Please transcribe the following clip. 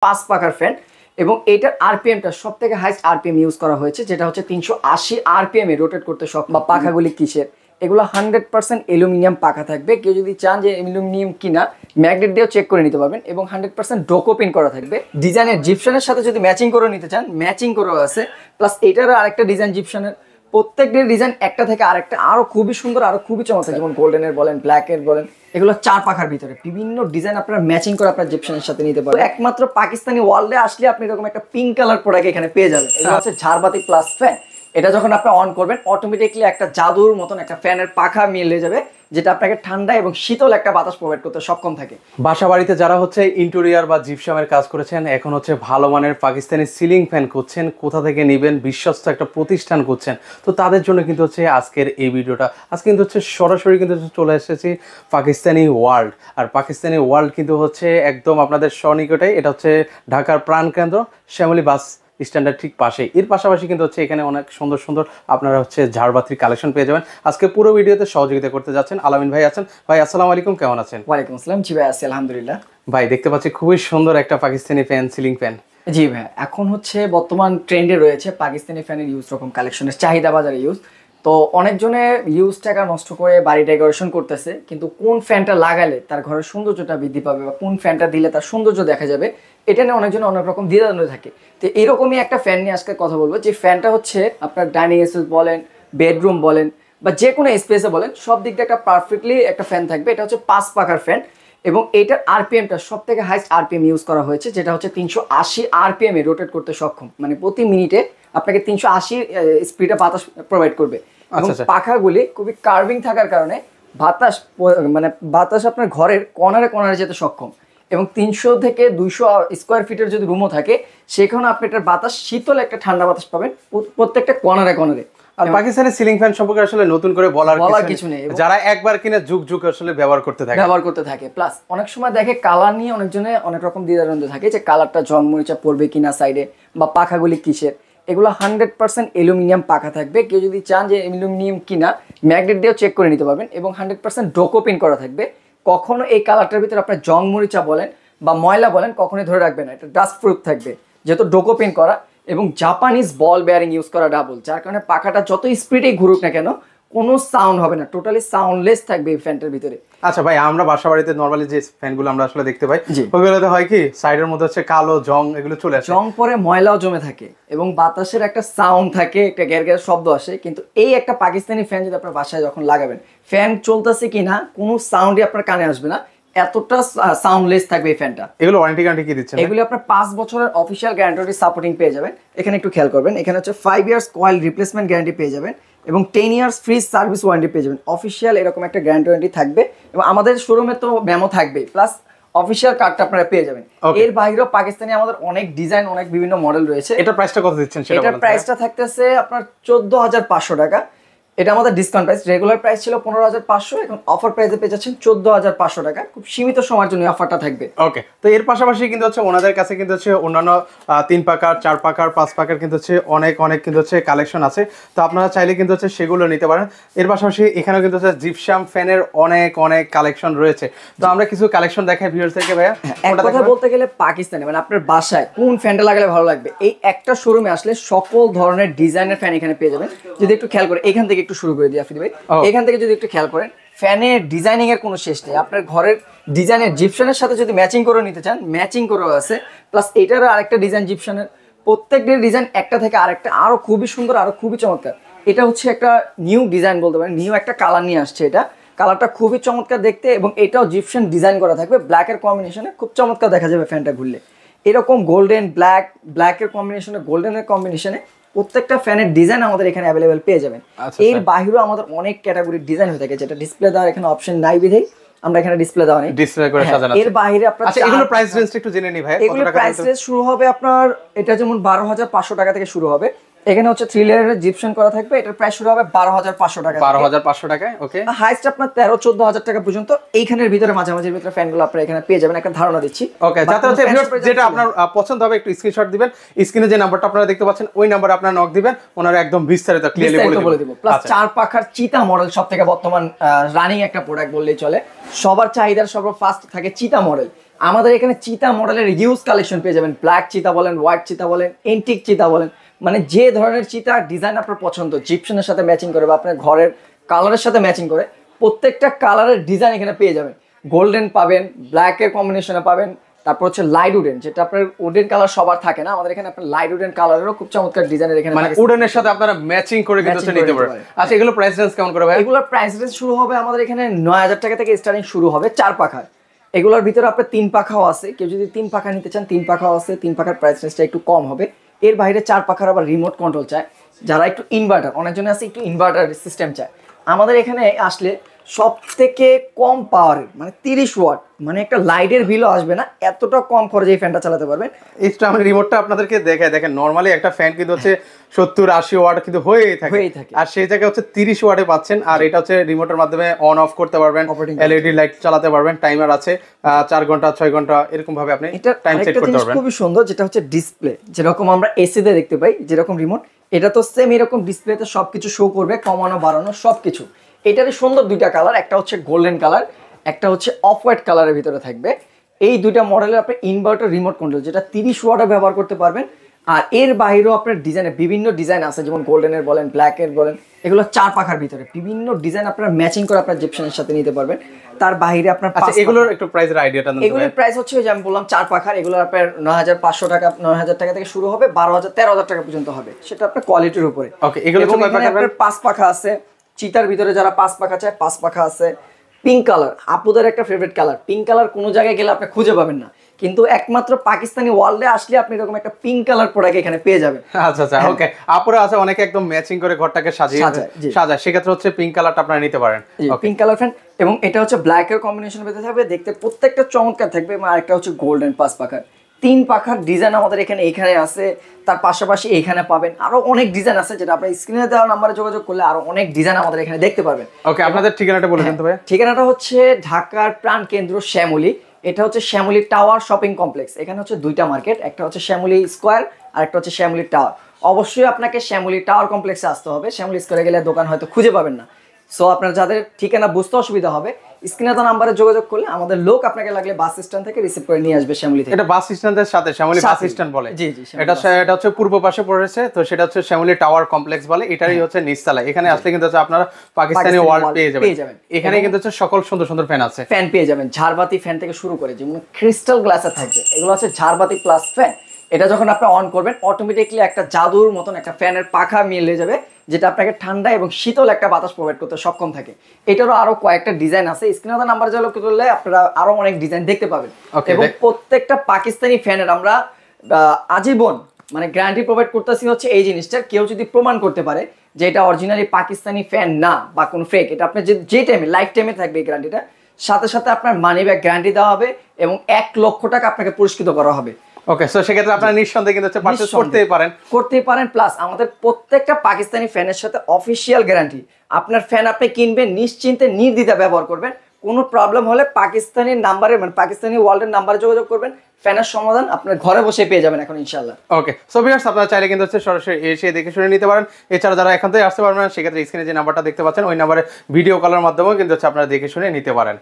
5 পাখার ফ্যান এবং এটার আরপিএমটা সবথেকে হাইস্ট আরপিএম ইউজ করা হয়েছে, যেটা হচ্ছে 380 আরপিএম এ রোটেট করতে সক্ষম। বা পাখাগুলি কিসের? এগুলো 100% অ্যালুমিনিয়াম পাখা থাকবে। কেউ যদি চান যে অ্যালুমিনিয়াম কিনা, ম্যাগনেট দিয়েও চেক করে নিতে পারবেন এবং 100% ডোকোপিন করা থাকবে। ডিজাইনের জিপশনের সাথে যদি ম্যাচিং করে নিতে চান, ম্যাচিং করেও আছে। প্লাস এটারও আরেকটা ডিজাইন জিপশনের, প্রত্যেকটির ডিজাইন একটা থেকে আরেকটা আরো খুবই সুন্দর, আরো খুবই চমৎকার। যেমন গোল্ডেনের বলেন, ব্ল্যাকের বলেন, এগুলো 4 পাখার ভিতরে বিভিন্ন ডিজাইন আপনারা ম্যাচিং করে আপনার জিপশনের সাথে নিতে পারবেন। একমাত্র পাকিস্তানি ওয়ার্ল্ডে আসলে আপনি এরকম একটা পিঙ্ক কালার প্রোডাক্ট এখানে পেয়ে যাবেন। এটা হচ্ছে ঝাড়বাতি প্লাস ফ্যান। এটা যখন আপনি অন করবেন অটোমেটিকলি একটা জাদুর মতন একটা ফ্যানের পাখা মিলে যাবে, যেটা আপনাকে ঠান্ডা এবং শীতল একটা বাতাস প্রোভাইড করতে সক্ষম থাকে। বাসা বাড়িতে যারা হচ্ছে ইন্টেরিয়র বা জিপসামের কাজ করেছেন, এখন হচ্ছে ভালো মানের পাকিস্তানি সিলিং ফ্যান খুঁজছেন, কোথা থেকে নেবেন, বিশ্বস্ত একটা প্রতিষ্ঠান খুঁজছেন, তো তাদের জন্য কিন্তু হচ্ছে আজকের এই ভিডিওটা। আজকে কিন্তু হচ্ছে সরাসরি কিন্তু চলে এসেছি পাকিস্তানি ওয়ার্ল্ড। আর পাকিস্তানি ওয়ার্ল্ড কিন্তু হচ্ছে একদম আপনাদের সনিকটে, এটা হচ্ছে ঢাকার প্রাণকেন্দ্র শ্যামলী বাস স্ট্যান্ডার্ড ঠিক পাশে। এর পাশাপাশি কিন্তু হচ্ছে এখানে অনেক সুন্দর সুন্দর আপনারা হচ্ছে ঝাড়বাতির কালেকশন পেয়ে যাবেন। আজকে পুরো ভিডিওতে সহযোগিতা করতে যাচ্ছেন আলামিন ভাই আছেন। ভাই আসসালামু আলাইকুম, কেমন আছেন? ওয়ালাইকুম আসসালাম। জি ভাই, আছি আলহামদুলিল্লাহ। ভাই দেখতে পাচ্ছি খুবই সুন্দর একটা পাকিস্তানি ফ্যান, সিলিং ফ্যান। জি ভাই, এখন হচ্ছে বর্তমান ট্রেন্ডে রয়েছে পাকিস্তানি ফ্যানের ইউজ, রকম কালেকশনের চাহিদা বাজারে ইউজ। তো অনেকজনে ইউজ টাকা নষ্ট করে বাড়ি ডেকোরেশন করতেছে, কিন্তু কোন ফ্যানটা লাগালে তার ঘরের সৌন্দর্যটা বৃদ্ধি পাবে বা কোন ফ্যানটা দিলে তার সৌন্দর্য দেখা যাবে, এটা নিয়ে অনেকজনে অনেক রকম দ্বিধাদ্বন্দ্ব থাকে। তো এরকমই একটা ফ্যান নিয়ে আজকে কথা বলবো, যে ফ্যানটা হচ্ছে আপনার ডাইনিং স্পেস বলেন, বেডরুম বলেন বা যে কোনো স্পেসে বলেন, সব দিক দিয়ে একটা পারফেক্টলি একটা ফ্যান থাকবে। এটা হচ্ছে 5 পাখার ফ্যান এবং এটার আরপিএমটা সব থেকে হাইস্ট আরপিএম ইউজ করা হয়েছে, যেটা হচ্ছে 380 আরপিএম এ রোটেট করতে সক্ষম। মানে প্রতি মিনিটে আপনাকে 380 স্পিডে বাতাস প্রোভাইড করবে। এবং পাখাগুলি খুবই কার্ভিং থাকার কারণে বাতাস আপনার ঘরের কর্নারে কর্নারে যেতে সক্ষম। এবং 300 থেকে 200 স্কোয়ার ফিটের যদি রুমও থাকে, সেখানে আপনি এটার বাতাস শীতল একটা ঠান্ডা বাতাস পাবেন প্রত্যেকটা কর্নারে কর্নারে। আর পাকিস্তানি সিলিং ফ্যান সম্পর্কে আসলে নতুন করে বলার কিছু নেই, যারা একবার কিনে যুগ যুগ আসলে ব্যবহার করতে থাকে। প্লাস অনেক সময় দেখে কালার নিয়ে অনেকজনে অনেক রকম দ্বিধাদ্বন্দ্ব থাকে, যে কালারটা জং মরিচা পড়বে কিনা সাইডে, বা পাখাগুলি কিসের। এগুলো 100% অ্যালুমিনিয়াম পাখা থাকবে। কেউ যদি চান যে অ্যালুমিনিয়াম কিনা, ম্যাগনেট দিয়েও চেক করে নিতে পারবেন এবং 100% ডোকোপিন করা থাকবে। কখনো এই কালারটার ভিতরে আপনার জং মরিচা বলেন বা ময়লা বলেন কখনোই ধরে রাখবে না। এটা ডাস্ট প্রুফ থাকবে যেহেতু ডোকোপিন করা, এবং জাপানিজ বল বেয়ারিং ইউজ করা ডাবল, যার কারণে পাখাটা যত স্পিডে ঘুরুক না কেন কোনো সাউন্ড হবে না, টোটালি সাউন্ডলেস থাকবে এই ফ্যানটার ভিতরে। আচ্ছা ভাই, আমরা বাসা বাড়িতে নরমালি যে ফ্যানগুলো আমরা আসলে দেখতে পাই, ওইগুলোতে হয় কি সাইডের মধ্যে হচ্ছে কালো জং এগুলো চলে আসে, জং পরে ময়লাও জমে থাকে এবং বাতাসের একটা সাউন্ড থাকে, একটা গ্যার গ্যার শব্দ আসে। কিন্তু এই একটা পাকিস্তানি ফ্যান যদি আপনার বাসায় যখন লাগাবেন, ফ্যান চলতেছে কিনা কোনো সাউন্ডই আপনার কানে আসবে না, এতটা সাউন্ডলেস থাকবে এই ফ্যানটা। এগুলো ওয়ারেন্টি গ্যারান্টি কি দিচ্ছেন? এগুলো আপনার 5 বছরের অফিশিয়াল গ্যারান্টি সাপোর্টিং পেয়ে যাবেন। এখানে একটু খেয়াল করবেন, এখানে হচ্ছে 5 ইয়ার্স কয়েল রিপ্লেসমেন্ট গ্যারান্টি পেয়ে যাবেন এবং 10 ইয়ার্স ফ্রিজ সার্ভিস ওয়ারেন্টি পেয়ে যাবেন। অফিশিয়াল এরকম একটা গ্যারান্টি থাকবে এবং আমাদের শোরুমে তো মেমো থাকবে, প্লাস অফিশিয়াল কার্ডটা আপনারা পেয়ে যাবেন। এর বাইরেও পাকিস্তানি আমাদের অনেক ডিজাইন, অনেক বিভিন্ন মডেল রয়েছে। এটা প্রাইসটা কত দিচ্ছেন সেটা বলুন। এটার প্রাইসটা থাকতেছে আপনার 14,500 টাকা। এটা আমাদের ডিসকাউন্ট প্রাইস। রেগুলার প্রাইস ছিল 15,500, এখন অফার প্রাইসে পেয়ে যাচ্ছেন 14,500 টাকা। খুব সীমিত সময়ের জন্য অফারটা থাকবে। ওকে, তো এর পাশাপাশি কিন্তু হচ্ছে ওনাদের কাছে কিন্তু হচ্ছে অন্যান্য 3 পাকার, 4 পাকার, 5 পাকার কিন্তু হচ্ছে অনেক কিন্তু হচ্ছে কালেকশন আছে। তো আপনারা চাইলে কিন্তু হচ্ছে সেগুলো নিতে পারেন। এর পাশাপাশি এখানেও কিন্তু হচ্ছে জিপসাম ফ্যানের অনেক কালেকশন রয়েছে। তো আমরা কিছু কালেকশন দেখাই ভিউয়ার্সদেরকে। ভাইয়া এক কথা বলতে গেলে পাকিস্তানি মানে আপনার বাসায় কোন ফ্যানটা লাগালে ভালো লাগবে, এই একটা শোরুমে আসলে সকল ধরনের ডিজাইনের ফ্যান এখানে পেয়ে যাবেন। যদি একটু খেয়াল করে এখান থেকে একটু শুরু করে দিই আফিদ ভাই, এখান থেকে যদি একটু খেয়াল করেন, ফ্যানের ডিজাইনিং এর কোনো শেষ নেই। আপনার ঘরের ডিজাইনের জিপশনের সাথে যদি ম্যাচিং করে নিতে চান, ম্যাচিং করেও আছে। প্লাস এটারও আরেকটা ডিজাইন জিপশনের, প্রত্যেকটির ডিজাইন একটা থেকে আরেকটা আরো খুবই সুন্দর, আরো খুবই চমৎকার। এটা হচ্ছে একটা নিউ ডিজাইন বলতে পারেন, নিউ একটা কালার নিয়ে আসছে। এটা কালারটা খুবই চমৎকার দেখতে এবং এটাও জিপশন ডিজাইন করা থাকবে ব্ল্যাকের কম্বিনেশনে, খুব চমৎকার দেখা যাবে ফ্যানটা ঘুরলে। এরকম গোল্ডেন ব্ল্যাকের কম্বিনেশনে, গোল্ডেনের কম্বিনেশনে প্রত্যেকটা ফ্যানের ডিজাইন আমাদের এখানে অ্যাভেলেবেল পেয়ে যাবেন। এর বাইরেও আমাদের অনেক ক্যাটাগরির ডিজাইন হয়ে থাকে, যেটা ডিসপ্লে দেওয়ার এখানে অপশন নাই বিধেই আমরা এখানে ডিসপ্লে দেওয়া নেই, ডিসপ্লে করে সাজানো আছে। এর বাইরে আপনারা আচ্ছা, এগুলো প্রাইস রেঞ্জটা একটু জেনে নি ভাই। এগুলো প্রাইস রেঞ্জ শুরু হবে আপনার, এটা যেমন 12,500 টাকা থেকে শুরু হবে। এখানে হচ্ছে 3 লেয়ারের জিপশন করা থাকবে। এটার প্রাইস শুরু হবে 12,500 টাকা, 12,500 টাকায়। ওকে, হাইস্ট আপনার 13-14,000 টাকা পর্যন্ত এইখানের ভিতরে মাঝামাঝির ভিতরে ফ্যানগুলো আপনারা এখানে পেয়ে যাবেন। একটা ধারণা দিচ্ছি। ওকে, যাতে হচ্ছে যেটা আপনার পছন্দ হবে একটু স্ক্রিনশট দিবেন। স্ক্রিনে যে নাম্বারটা আপনারা দেখতে পাচ্ছেন ওই নাম্বারে আপনারা নক দিবেন, ওনারা একদম বিস্তারিত ক্লিয়ারলি বলে দিব। প্লাস 4 পাখার চিতা মডেল সবথেকে বর্তমান রানিং একটা প্রোডাক্ট বললেই চলে। সবার চাহিদার সর্ব ফার্স্ট থাকে চিতা মডেল। আমাদের এখানে চিতা মডেলের ইউজ কালেকশন পেয়ে যাবেন। ব্ল্যাক চিতা বলেন, হোয়াইট চিতা বলেন, এন্টিক চিতা বলেন, মানে যে ধরনের চিতা ডিজাইন আপনার পছন্দ, জিপসনের সাথে ম্যাচিং করে বা আপনার ঘরের কালারের সাথে ম্যাচিং করে প্রত্যেকটা কালারের ডিজাইন এখানে পেয়ে যাবেন। গোল্ডেন পাবেন, ব্ল্যাকের কম্বিনেশনে পাবেন, তারপর হচ্ছে লাইট উডেন, যেটা আপনার উডেন কালার সবার থাকে না, আমাদের এখানে আপনার লাইট উডেন কালারেরও খুব চমৎকার ডিজাইনের এখানে মানে উডেনের সাথে আপনারা ম্যাচিং করে কিন্তু নিতে পারেন। আচ্ছা, এগুলো প্রাইস রেঞ্জ কেমন করে ভাই? এগুলোর প্রাইস রেঞ্জ শুরু হবে আমাদের এখানে 9000 টাকা থেকে স্টার্টিং শুরু হবে 4 পাখার। এগুলোর ভিতরে আপনার 3 পাখাও আছে, কেউ যদি 3 পাখা নিতে চান 3 পাখাও আছে, 3 পাখার প্রাইস রেঞ্জটা একটু কম হবে। এর বাইরে 4 পাখার আবার রিমোট কন্ট্রোল চায়, যারা একটু ইনভার্টার, অনেকজন আছে একটু ইনভার্টার সিস্টেম চায়, আমাদের এখানে আসলে সব থেকে কম পাওয়ারের মানে 30 ওয়াট, মানে একটা লাইটের বিলও আসবে না, এতটা কম খরচে এই ফ্যানটা চালাতে পারবেন। এক্সট্রা আমি রিমোটটা আপনাদেরকে দেখাই, দেখেন নরমালি একটা ফ্যান কিন্তু হচ্ছে 70-80 ওয়াট কিন্তু হয়েই থাকে, আর সেই জায়গায় হচ্ছে 30 ওয়াটে পাচ্ছেন। আর এটা হচ্ছে রিমোটের মাধ্যমে অন অফ করতে পারবেন, এলইডি লাইট চালাতে পারবেন, টাইমার আছে 4 ঘন্টা 6 ঘন্টা এরকম ভাবে আপনি টাইম সেট করতে পারবেন। খুবই সুন্দর, যেটা হচ্ছে ডিসপ্লে, যেরকম আমরা এসি তে দেখতে পাই যেরকম রিমোট, এটা তো সেম এরকম ডিসপ্লেতে সবকিছু শো করবে, কমানো বাড়ানো সবকিছু। এটারই সুন্দর দুইটা কালার, একটা হচ্ছে গোল্ডেন কালার, একটা হচ্ছে অফ হোয়াইট কালারের ভিতরে থাকবে। এই দুইটা মডেলের আপনি ইনভার্টার রিমোট কন্ট্রোল, যেটা 30 ওয়াটে ব্যবহার করতে পারবেন। আর এর বাইরেও আপনার ডিজাইনে বিভিন্ন ডিজাইন আছে, যেমন গোল্ডেনের বলেন, ব্ল্যাকের বলেন, এগুলো 4 পাখার ভিতরে বিভিন্ন ডিজাইন আপনারা ম্যাচিং করে আপনার জিপসনের সাথে নিতে পারবেন। তার বাইরে আপনার এগুলোর একটু প্রাইসের আইডিয়াটা দেন। এগুলোর প্রাইস হচ্ছে যে আমি বললাম 4 পাখার, এগুলো আপনার 9500 টাকা, 9000 টাকা থেকে শুরু হবে, 12000 13000 টাকা পর্যন্ত হবে, সেটা আপনার কোয়ালিটির উপরে। ওকে, এগুলো আপনার 5 পাখা আছে, চিতার ভিতরে যারা 5 পাখা চায় 5 পাখা আছে। পিঙ্ক কালার আপুদের একটা ফেভারিট কালার, পিঙ্ক কালার কোনো জায়গায় গেলে আপনি খুঁজে পাবেন না, কিন্তু একমাত্র পাকিস্তানি ওয়ার্ল্ডে আসলে আপনি এরকম একটা পিঙ্ক কালার প্রোডাক্ট এখানে পেয়ে যাবেন। আচ্ছা আচ্ছা, ওকে। আপুরা আছে অনেকে একদম ম্যাচিং করে ঘরটাকে সাজায়, সেক্ষেত্রে হচ্ছে পিঙ্ক কালারটা আপনারা নিতে পারেন। পিঙ্ক কালার ফ্যান, এবং এটা হচ্ছে ব্ল্যাক এর কম্বিনেশন পেতে থাকবে, দেখতে প্রত্যেকটা চমৎকার থাকবে। এবং আরেকটা হচ্ছে গোল্ডেন 5 পাখার, 3 পাখার ডিজাইন আমাদের এখানে আছে। তার পাশাপাশি এখানে পাবেন আরো অনেক ডিজাইন আছে, যেটা আপনি স্ক্রিনে দেওয়া নাম্বারে যোগাযোগ করলে আরো অনেক ডিজাইন আমাদের এখানে দেখতে পারবেন। ওকে, আপনাদের ঠিকানাটা বলে দেন তো ভাই। ঠিকানাটা হচ্ছে ঢাকার প্রাণ কেন্দ্র শ্যামলী, এটা হচ্ছে শ্যামলী টাওয়ার শপিং কমপ্লেক্স। এখানে হচ্ছে দুইটা মার্কেট, একটা হচ্ছে শ্যামলী স্কোয়ার আর একটা হচ্ছে শ্যামলী টাওয়ার। অবশ্যই আপনাকে শ্যামলী টাওয়ার কমপ্লেক্সে আসতে হবে, শ্যামলী স্কোয়ারে গেলে দোকান হয়তো খুঁজে পাবেন না। সো আপনার যাদের ঠিকানা বুঝতে অসুবিধা হবে, স্ক্রিনে দেওয়া নাম্বারে যোগাযোগ করলে আমাদের লোক আপনাকে লাগলে বাস স্ট্যান্ড থেকে রিসিভ করে নিয়ে আসবে শ্যামলী থেকে। এটা বাস স্ট্যান্ডের সাথে, শ্যামলী বাস স্ট্যান্ড বলে। জি জি, এটা হচ্ছে পূর্ব পাশে পড়েছে, তো সেটা হচ্ছে শ্যামলী টাওয়ার কমপ্লেক্স বলে, এটারই হচ্ছে নিচতলা। এখানে আসলে কিন্তু হচ্ছে আপনারা পাকিস্তানি ওয়াল পেয়ে যাবেন। এখানে কিন্তু হচ্ছে সকল সুন্দর সুন্দর ফ্যান আছে, ফ্যান পেয়ে যাবেন, ঝাড়বাতি ফ্যান থেকে শুরু করে, যেমন ক্রিস্টাল গ্লাসে থাকবে, এগুলো হচ্ছে ঝাড়বাতি প্লাস ফ্যান। এটা যখন আপনি অন করবেন অটোমেটিকলি একটা জাদুর মতন একটা ফ্যানের পাখা মিলে যাবে, যেটা আপনাকে ঠান্ডা এবং শীতল একটা বাতাস প্রোভাইড করতে সক্ষম থাকে। এটারও আরো কয়েকটা ডিজাইন আছে, স্ক্রিনে নাম্বার যোগাযোগ করলে আপনারা আরো অনেক ডিজাইন দেখতে পাবেন। এবং প্রত্যেকটা পাকিস্তানি ফ্যানের আমরা আজীবন মানে গ্যারান্টি প্রোভাইড করতেছি। হচ্ছে এই জিনিসটা কেউ যদি প্রমাণ করতে পারে যে এটা অরিজিনালি পাকিস্তানি ফ্যান না বা কোনো ফেক, এটা আপনি যে টাইমে লাইফ টাইমে থাকবে এই গ্যারান্টিটা, সাথে সাথে আপনার মানি ব্যাক গ্যারান্টি দেওয়া হবে এবং 1 লক্ষ টাকা আপনাকে পুরস্কৃত করা হবে। ওকে, সো সেক্ষেত্রে আপনারা নিঃসন্দেহে কিন্তু পারচেজ করতেই পারেন। প্লাস আমাদের প্রত্যেকটা পাকিস্তানি ফ্যানের সাথে অফিসিয়াল গ্যারান্টি। আপনার ফ্যান আপনি কিনবেন নিশ্চিন্তে নির্দ্বিধা ব্যবহার করবেন, কোনো প্রবলেম হলে পাকিস্তানি নাম্বারে মানে পাকিস্তানি ওয়ার্ল্ডের নাম্বারে যোগাযোগ করবেন, ফ্যানের সমাধান আপনার ঘরে বসে পেয়ে যাবেন এখন ইনশাআল্লাহ। ওকে, সো ভিউয়ার্স আপনারা চাইলে কিন্তু সরাসরি এসে দেখে শুনে নিতে পারেন। এছাড়া যারা এখান থেকে আসতে পারবেন না, সেক্ষেত্রে স্ক্রিনে যে নাম্বারটা দেখতে পাচ্ছেন ওই নাম্বারে ভিডিও কলের মাধ্যমেও কিন্তু আপনারা দেখে শুনে নিতে পারেন।